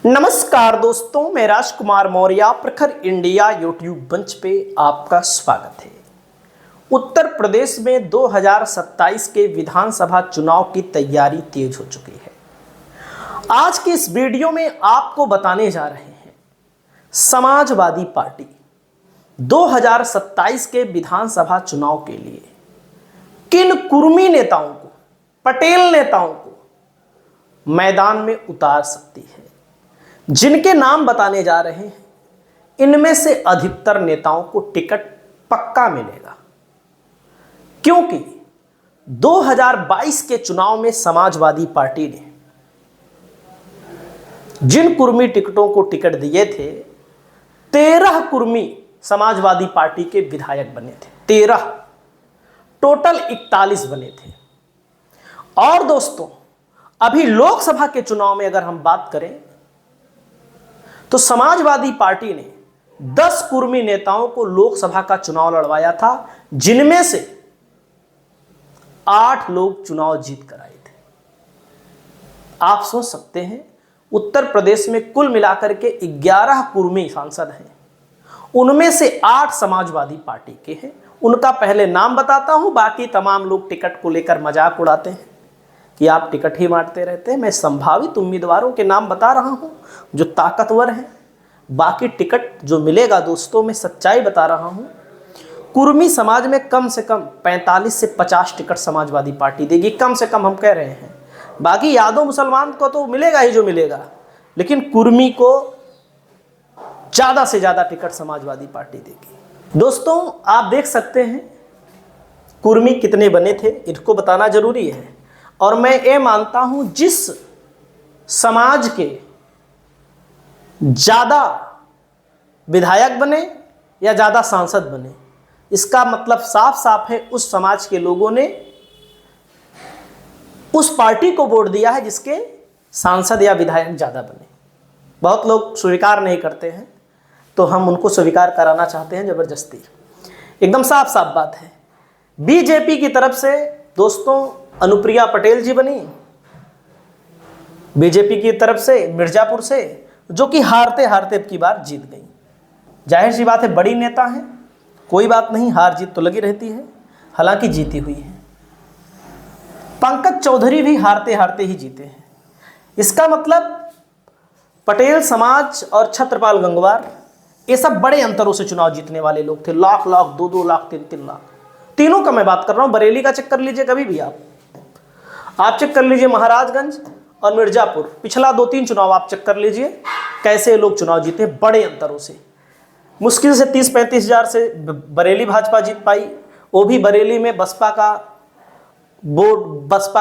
नमस्कार दोस्तों, मैं राजकुमार मौर्य प्रखर इंडिया यूट्यूब मंच पे आपका स्वागत है। उत्तर प्रदेश में 2027 के विधानसभा चुनाव की तैयारी तेज हो चुकी है। आज की इस वीडियो में आपको बताने जा रहे हैं समाजवादी पार्टी 2027 के विधानसभा चुनाव के लिए किन कुर्मी नेताओं को, पटेल नेताओं को मैदान में उतार सकती है। जिनके नाम बताने जा रहे हैं इनमें से अधिकतर नेताओं को टिकट पक्का मिलेगा, क्योंकि 2022 के चुनाव में समाजवादी पार्टी ने जिन कुर्मी टिकटों को टिकट दिए थे 13 कुर्मी समाजवादी पार्टी के विधायक बने थे। 13 टोटल 41 बने थे। और दोस्तों, अभी लोकसभा के चुनाव में अगर हम बात करें तो समाजवादी पार्टी ने 10 कुर्मी नेताओं को लोकसभा का चुनाव लड़वाया था, जिनमें से 8 लोग चुनाव जीत कर आए थे। आप सोच सकते हैं, उत्तर प्रदेश में कुल मिलाकर के 11 कुर्मी सांसद हैं, उनमें से 8 समाजवादी पार्टी के हैं। उनका पहले नाम बताता हूं, बाकी तमाम लोग टिकट को लेकर मजाक उड़ाते हैं कि आप टिकट ही बांटते रहते हैं। मैं संभावित उम्मीदवारों के नाम बता रहा हूं जो ताकतवर हैं। बाकी टिकट जो मिलेगा दोस्तों, मैं सच्चाई बता रहा हूं, कुर्मी समाज में कम से कम 45 से 50 टिकट समाजवादी पार्टी देगी, कम से कम हम कह रहे हैं। बाकी यादव मुसलमान को तो मिलेगा ही जो मिलेगा, लेकिन कुर्मी को ज़्यादा से ज़्यादा टिकट समाजवादी पार्टी देगी। दोस्तों, आप देख सकते हैं कुर्मी कितने बने थे, इनको बताना जरूरी है। और मैं ये मानता हूं, जिस समाज के ज़्यादा विधायक बने या ज़्यादा सांसद बने, इसका मतलब साफ साफ है उस समाज के लोगों ने उस पार्टी को वोट दिया है जिसके सांसद या विधायक ज़्यादा बने। बहुत लोग स्वीकार नहीं करते हैं, तो हम उनको स्वीकार कराना चाहते हैं ज़बरदस्ती। एकदम साफ साफ बात है। बीजेपी की तरफ से दोस्तों अनुप्रिया पटेल जी बनी, बीजेपी की तरफ से मिर्जापुर से, जो कि हारते हारते अब की बार जीत गई। जाहिर सी बात है, बड़ी नेता है, कोई बात नहीं, हार जीत तो लगी रहती है, हालांकि जीती हुई है। पंकज चौधरी भी हारते हारते ही जीते हैं। इसका मतलब पटेल समाज और छत्रपाल गंगवार, ये सब बड़े अंतरों से चुनाव जीतने वाले लोग थे। लाख लाख, 2-2 लाख, 3-3 लाख, तीनों का मैं बात कर रहा हूं। बरेली का चेक कर लीजिए, कभी भी आप चेक कर लीजिए, महाराजगंज और मिर्जापुर, पिछला 2-3 चुनाव आप चेक कर लीजिए, कैसे लोग चुनाव जीते बड़े अंतरों से। मुश्किल से 30-35 हज़ार से बरेली भाजपा जीत पाई, वो भी बरेली में बसपा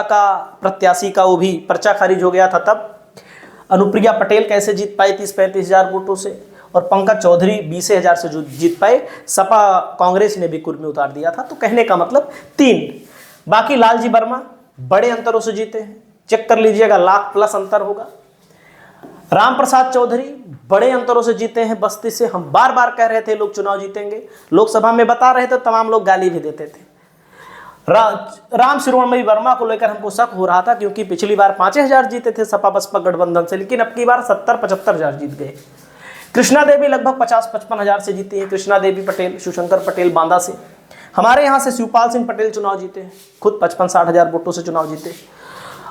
का प्रत्याशी का वो भी पर्चा खारिज हो गया था। तब अनुप्रिया पटेल कैसे जीत पाई 30-35 हज़ार वोटों से, और पंकज चौधरी 20 हज़ार से जो जीत पाए। सपा कांग्रेस ने भी कुर्मी उतार दिया था। तो कहने का मतलब 3। बाकी लालजी वर्मा बड़े अंतरों से जीते हैं, चेक कर लीजिएगा, लाख प्लस अंतर होगा। राम प्रसाद चौधरी बड़े अंतरों से जीते हैं बस्ती से। हम बार बार कह रहे थे लोग चुनाव जीतेंगे, लोकसभा में बता रहे थे, तमाम लोग गाली भी देते थे। राम शिरोमणि वर्मा को लेकर हमको शक हो रहा था, क्योंकि पिछली बार 5 हज़ार जीते थे सपा बसपा गठबंधन से, लेकिन अब की बार 70-75 हज़ार जीत गए। कृष्णा देवी लगभग 50-55 हज़ार से जीती है। कृष्णा देवी पटेल, शिवशंकर पटेल बांदा से। हमारे यहाँ से शिवपाल सिंह पटेल चुनाव जीते हैं, खुद 55-60 हज़ार वोटों से चुनाव जीते।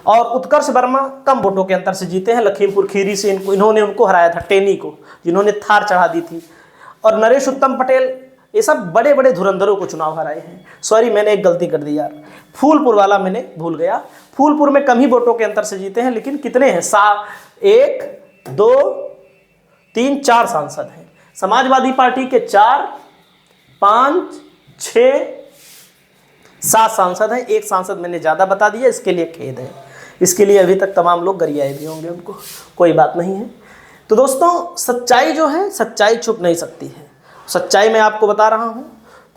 और उत्कर्ष वर्मा कम वोटों के अंतर से जीते हैं, लखीमपुर खीरी से इन्होंने उनको हराया था, टेनी को, जिन्होंने थार चढ़ा दी थी। और नरेश उत्तम पटेल, ये सब बड़े बड़े धुरंधरों को चुनाव हराए हैं। सॉरी, मैंने एक गलती कर दी यार, फूलपुर वाला मैंने भूल गया। फूलपुर में कम ही वोटों के अंतर से जीते हैं, लेकिन कितने हैं? 1, 2, 3, 4 सांसद हैं। समाजवादी पार्टी के 4, 5, 6, 7 सांसद हैं। एक सांसद मैंने ज़्यादा बता दिया, इसके लिए खेद है। इसके लिए अभी तक तमाम लोग गरियाए भी होंगे, उनको कोई बात नहीं है। तो दोस्तों, सच्चाई जो है, सच्चाई छुप नहीं सकती है। सच्चाई मैं आपको बता रहा हूँ,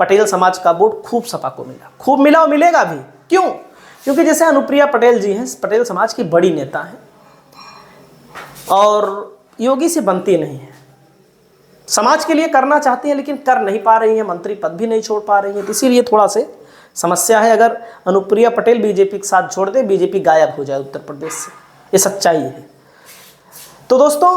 पटेल समाज का वोट खूब सपा को मिला, खूब मिला और मिलेगा भी। क्यों? क्योंकि जैसे अनुप्रिया पटेल जी हैं, पटेल समाज की बड़ी नेता हैं और योगी से बनती नहीं है। समाज के लिए करना चाहती हैं, लेकिन कर नहीं पा रही हैं, मंत्री पद भी नहीं छोड़ पा रही हैं। तो इसीलिए थोड़ा से समस्या है। अगर अनुप्रिया पटेल बीजेपी के साथ छोड़ दे, बीजेपी गायब हो जाए उत्तर प्रदेश से, ये सच्चाई है। तो दोस्तों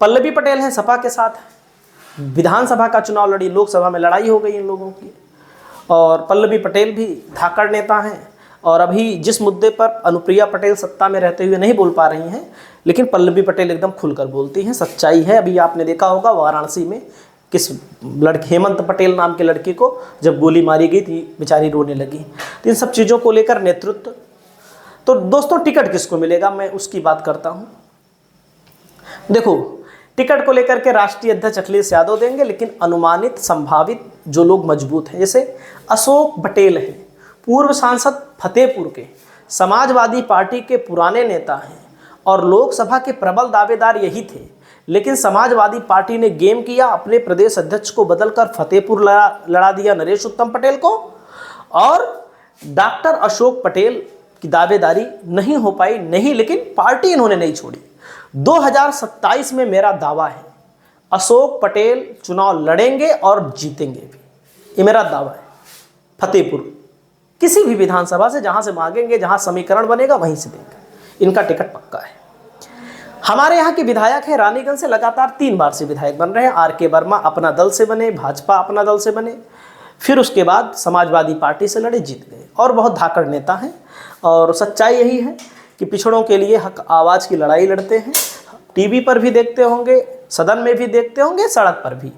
पल्लवी पटेल हैं सपा के साथ, विधानसभा का चुनाव लड़ी, लोकसभा में लड़ाई हो गई इन लोगों की। और पल्लवी पटेल भी धाकड़ नेता हैं और अभी जिस मुद्दे पर अनुप्रिया पटेल सत्ता में रहते हुए नहीं बोल पा रही हैं, लेकिन पल्लवी पटेल एकदम खुलकर बोलती हैं, सच्चाई है। अभी आपने देखा होगा वाराणसी में किस लड़की हेमंत पटेल नाम के लड़की को जब गोली मारी गई थी, बेचारी रोने लगी। तो इन सब चीज़ों को लेकर नेतृत्व। तो दोस्तों टिकट किसको मिलेगा, मैं उसकी बात करता हूँ। देखो टिकट को लेकर के राष्ट्रीय अध्यक्ष अखिलेश यादव देंगे, लेकिन अनुमानित संभावित जो लोग मजबूत हैं, जैसे अशोक पटेल हैं, पूर्व सांसद फतेहपुर के, समाजवादी पार्टी के पुराने नेता हैं और लोकसभा के प्रबल दावेदार यही थे, लेकिन समाजवादी पार्टी ने गेम किया, अपने प्रदेश अध्यक्ष को बदलकर फतेहपुर लड़ा दिया नरेश उत्तम पटेल को, और डॉक्टर अशोक पटेल की दावेदारी नहीं हो पाई, नहीं, लेकिन पार्टी इन्होंने नहीं छोड़ी। 2027 में मेरा दावा है अशोक पटेल चुनाव लड़ेंगे और जीतेंगे भी, ये मेरा दावा है। फतेहपुर किसी भी विधानसभा से जहां से मांगेंगे, जहां समीकरण बनेगा वहीं से देंगे, इनका टिकट पक्का है। हमारे यहाँ के विधायक हैं, रानीगंज से लगातार 3 बार से विधायक बन रहे हैं। आर.के. वर्मा अपना दल से बने, भाजपा अपना दल से बने, फिर उसके बाद समाजवादी पार्टी से लड़े, जीत गए और बहुत धाकड़ नेता हैं। और सच्चाई यही है कि पिछड़ों के लिए हक आवाज़ की लड़ाई लड़ते हैं। टीवी पर भी देखते होंगे, सदन में भी देखते होंगे, सड़क पर भी।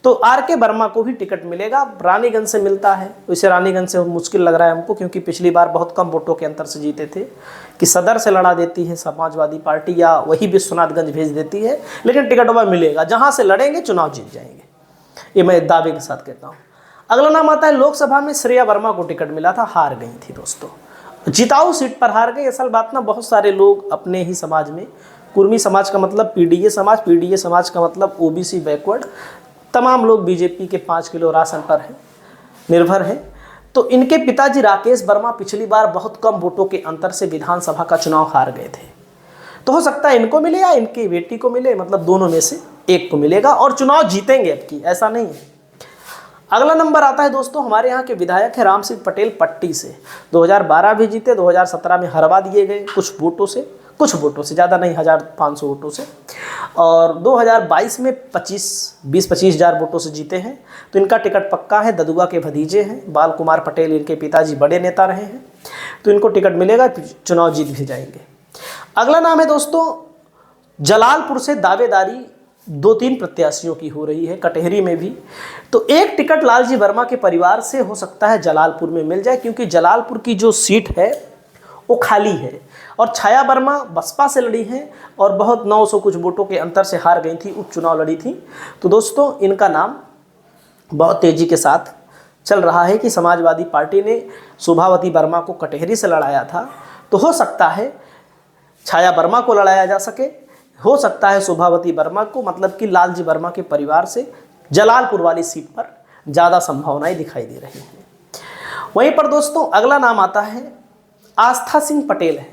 तो आर.के. वर्मा को भी टिकट मिलेगा, रानीगंज से मिलता है। वैसे रानीगंज से मुश्किल लग रहा है हमको, क्योंकि पिछली बार बहुत कम वोटों के अंतर से जीते थे, कि सदर से लड़ा देती है समाजवादी पार्टी या वही विश्वनाथगंज भेज देती है, लेकिन टिकट वह मिलेगा। जहाँ से लड़ेंगे चुनाव जीत जाएंगे, ये मैं दावे के साथ कहता हूँ। अगला नाम आता है लोकसभा में श्रेया वर्मा को टिकट मिला था, हार गई थी दोस्तों, जिताऊ सीट पर हार गई। असल बात ना, बहुत सारे लोग अपने ही समाज में, कुर्मी समाज का मतलब पीडीए समाज का मतलब ओबीसी बैकवर्ड, तमाम लोग बीजेपी के 5 किलो राशन पर हैं, निर्भर हैं। तो इनके पिताजी राकेश वर्मा पिछली बार बहुत कम वोटों के अंतर से विधानसभा का चुनाव हार गए थे। तो हो सकता है इनको मिले या इनकी बेटी को मिले, मतलब दोनों में से एक को मिलेगा और चुनाव जीतेंगे अब की, ऐसा नहीं है। अगला नंबर आता है दोस्तों, हमारे यहाँ के विधायक है राम सिंह पटेल पट्टी से। 2012 भी जीते, 2017 में हरवा दिए गए कुछ वोटों से, ज़्यादा नहीं, 1500 वोटों से। और 2022 में 20-25 हज़ार वोटों से जीते हैं। तो इनका टिकट पक्का है। ददुआ के भतीजे हैं, बाल कुमार पटेल इनके पिताजी बड़े नेता रहे हैं, तो इनको टिकट मिलेगा, चुनाव जीत भी जाएंगे। अगला नाम है दोस्तों, जलालपुर से दावेदारी 2-3 प्रत्याशियों की हो रही है, कटहरी में भी। तो एक टिकट लालजी वर्मा के परिवार से हो सकता है जलालपुर में मिल जाए, क्योंकि जलालपुर की जो सीट है वो खाली है और छाया वर्मा बसपा से लड़ी हैं और बहुत 900 कुछ वोटों के अंतर से हार गई थी, उपचुनाव लड़ी थी। तो दोस्तों इनका नाम बहुत तेज़ी के साथ चल रहा है कि समाजवादी पार्टी ने शोभावती वर्मा को कटहरी से लड़ाया था, तो हो सकता है छाया वर्मा को लड़ाया जा सके, हो सकता है शोभावती वर्मा को, मतलब कि लालजी वर्मा के परिवार से जलालपुर वाली सीट पर ज़्यादा संभावनाएं दिखाई दे रही हैं। वहीं पर दोस्तों अगला नाम आता है आस्था सिंह पटेल है।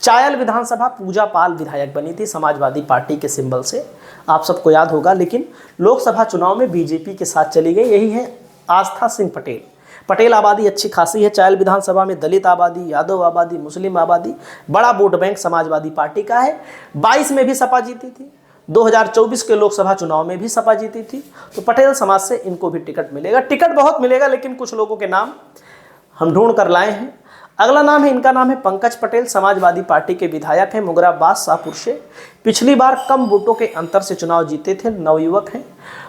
चायल विधानसभा पूजा पाल विधायक बनी थी समाजवादी पार्टी के सिंबल से, आप सबको याद होगा, लेकिन लोकसभा चुनाव में बीजेपी के साथ चली गई। यही है आस्था सिंह पटेल। पटेल आबादी अच्छी खासी है चायल विधानसभा में, दलित आबादी, यादव आबादी, मुस्लिम आबादी, बड़ा वोट बैंक समाजवादी पार्टी का है। 22 में भी सपा जीती थी, 2024 के लोकसभा चुनाव में भी सपा जीती थी। तो पटेल समाज से इनको भी टिकट मिलेगा। टिकट बहुत मिलेगा, लेकिन कुछ लोगों के नाम हम ढूंढ कर लाए हैं। अगला नाम है, इनका नाम है पंकज पटेल, समाजवादी पार्टी के विधायक हैं, मुगराबाद शाहपुर से। पिछली बार कम वोटों के अंतर से चुनाव जीते थे, नवयुवक हैं।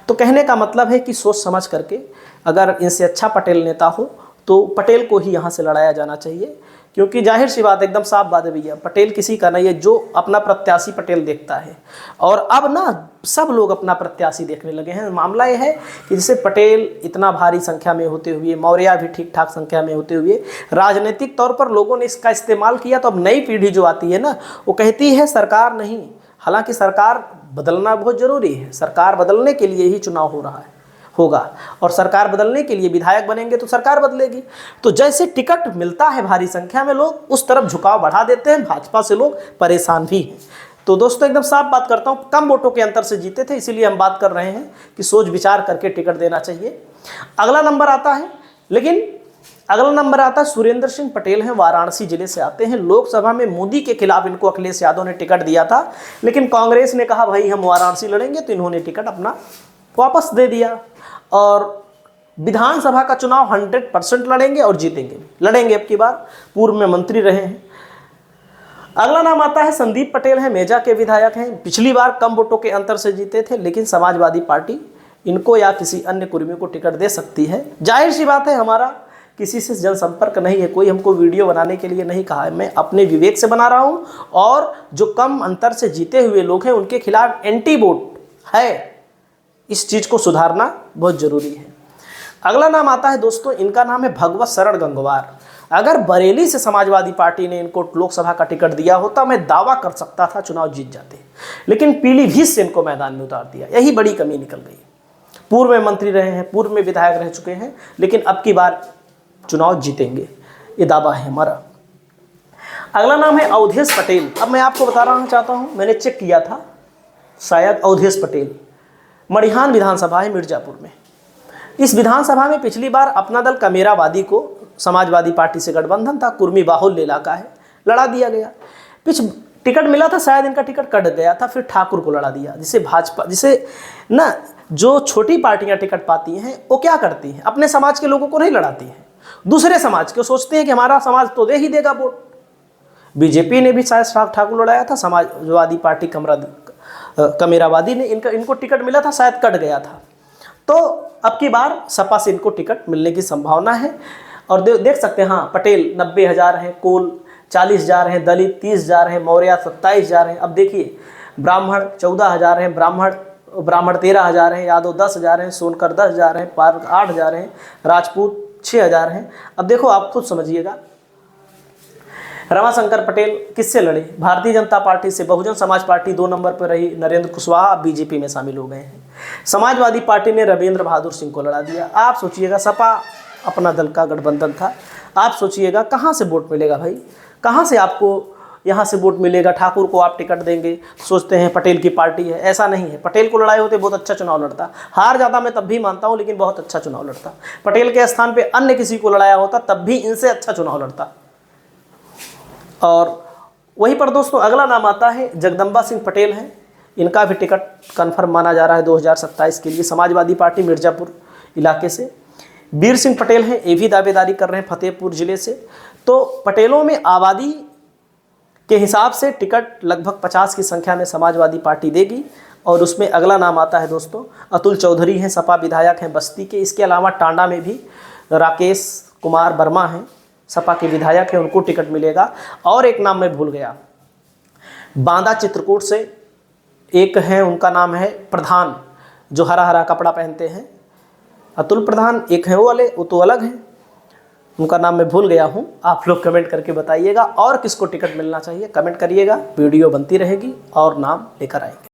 तो कहने का मतलब है कि सोच समझ करके अगर इनसे अच्छा पटेल नेता हो तो पटेल को ही यहाँ से लड़ाया जाना चाहिए, क्योंकि जाहिर सी बात, एकदम साफ बात है भैया, पटेल किसी का नहीं है, जो अपना प्रत्याशी पटेल देखता है। और अब ना सब लोग अपना प्रत्याशी देखने लगे हैं। मामला ये है कि जैसे पटेल इतना भारी संख्या में होते हुए, मौर्य भी ठीक ठाक संख्या में होते हुए, राजनीतिक तौर पर लोगों ने इसका इस्तेमाल किया। तो अब नई पीढ़ी जो आती है ना, वो कहती है सरकार नहीं। हालांकि सरकार बदलना बहुत ज़रूरी है, सरकार बदलने के लिए ही चुनाव होगा और सरकार बदलने के लिए विधायक बनेंगे तो सरकार बदलेगी। तो जैसे टिकट मिलता है भारी संख्या में, लोग उस तरफ झुकाव बढ़ा देते हैं। भाजपा से लोग परेशान भी हैं। तो दोस्तों एकदम साफ बात करता हूँ, कम वोटों के अंतर से जीते थे, इसीलिए हम बात कर रहे हैं कि सोच विचार करके टिकट देना चाहिए। अगला नंबर आता है, लेकिन अगला नंबर आता है सुरेंद्र सिंह पटेल हैं, वाराणसी जिले से आते हैं। लोकसभा में मोदी के खिलाफ इनको अखिलेश यादव ने टिकट दिया था, लेकिन कांग्रेस ने कहा भाई हम वाराणसी लड़ेंगे, तो इन्होंने टिकट अपना वापस दे दिया और विधानसभा का चुनाव 100% लड़ेंगे और जीतेंगे, लड़ेंगे अब की बार। पूर्व में मंत्री रहे हैं। अगला नाम आता है संदीप पटेल हैं, मेजा के विधायक हैं। पिछली बार कम वोटों के अंतर से जीते थे, लेकिन समाजवादी पार्टी इनको या किसी अन्य कुर्मी को टिकट दे सकती है। जाहिर सी बात है, हमारा किसी से जनसंपर्क नहीं है, कोई हमको वीडियो बनाने के लिए नहीं कहा है, मैं अपने विवेक से बना रहा हूँ। और जो कम अंतर से जीते हुए लोग हैं उनके खिलाफ एंटी वोट है, इस चीज़ को सुधारना बहुत ज़रूरी है। अगला नाम आता है दोस्तों, इनका नाम है भगवत शरण गंगवार। अगर बरेली से समाजवादी पार्टी ने इनको लोकसभा का टिकट दिया होता, मैं दावा कर सकता था चुनाव जीत जाते, लेकिन पीलीभीत से इनको मैदान में उतार दिया, यही बड़ी कमी निकल गई। पूर्व में मंत्री रहे हैं, पूर्व में विधायक रह चुके हैं, लेकिन अब की बार चुनाव जीतेंगे, ये दावा है हमारा। अगला नाम है अवधेश पटेल। अब मैं आपको बता रहा चाहता हूँ, मैंने चेक किया था, शायद अवधेश पटेल, मड़िहान विधानसभा है मिर्जापुर में। इस विधानसभा में पिछली बार अपना दल कमेरावादी को समाजवादी पार्टी से गठबंधन था, कुर्मी बाहुल्य इलाका है, लड़ा दिया गया। टिकट मिला था, शायद इनका टिकट कट गया था, फिर ठाकुर को लड़ा दिया। जिसे भाजपा, जिसे ना जो छोटी पार्टियां टिकट पाती हैं वो क्या करती हैं, अपने समाज के लोगों को नहीं लड़ाती हैं, दूसरे समाज के सोचते हैं कि हमारा समाज तो दे ही देगा वोट। बीजेपी ने भी शायद ठाकुर लड़ाया था, समाजवादी पार्टी कमेरावादी ने इनको टिकट मिला था, शायद कट गया था। तो अब की बार सपा से इनको टिकट मिलने की संभावना है। और देख सकते हैं, हाँ, पटेल 90,000 हैं, कोल 40,000 हैं, दलित 30,000 हैं, मौर्य 27,000 हैं। अब देखिए, ब्राह्मण 14,000 हैं, ब्राह्मण 13,000 हैं, यादव 10,000 हैं, सोनकर 10,000 हैं, पारक 8,000 हैं, राजपूत 6,000 हैं। अब देखो, आप खुद समझिएगा, रमाशंकर पटेल किससे लड़े? भारतीय जनता पार्टी से। बहुजन समाज पार्टी 2 नंबर पर रही, नरेंद्र कुशवाहा बीजेपी में शामिल हो गए हैं। समाजवादी पार्टी ने रविंद्र बहादुर सिंह को लड़ा दिया। आप सोचिएगा, सपा अपना दल का गठबंधन था, आप सोचिएगा कहाँ से वोट मिलेगा भाई, कहाँ से आपको यहाँ से वोट मिलेगा? ठाकुर को आप टिकट देंगे, सोचते हैं पटेल की पार्टी है, ऐसा नहीं है। पटेल को लड़ाए होते बहुत अच्छा चुनाव लड़ता, हार जाता मैं तब भी मानता हूँ, लेकिन बहुत अच्छा चुनाव लड़ता। पटेल के स्थान पे अन्य किसी को लड़ाया होता, तब भी इनसे अच्छा चुनाव लड़ता। और वहीं पर दोस्तों अगला नाम आता है जगदम्बा सिंह पटेल हैं। इनका भी टिकट कन्फर्म माना जा रहा है 2027 के लिए, समाजवादी पार्टी मिर्ज़ापुर इलाके से। वीर सिंह पटेल हैं, ये भी दावेदारी कर रहे हैं फतेहपुर जिले से। तो पटेलों में आबादी के हिसाब से टिकट लगभग 50 की संख्या में समाजवादी पार्टी देगी। और उसमें अगला नाम आता है दोस्तों अतुल चौधरी हैं, सपा विधायक हैं बस्ती के। इसके अलावा टांडा में भी राकेश कुमार वर्मा हैं, सपा के विधायक हैं, उनको टिकट मिलेगा। और एक नाम मैं भूल गया, बांदा चित्रकूट से एक हैं, उनका नाम है प्रधान, जो हरा हरा कपड़ा पहनते हैं, अतुल प्रधान। एक है वो वाले, वो तो अलग हैं, उनका नाम मैं भूल गया हूँ। आप लोग कमेंट करके बताइएगा और किसको टिकट मिलना चाहिए, कमेंट करिएगा, वीडियो बनती रहेगी और नाम लेकर आएंगे।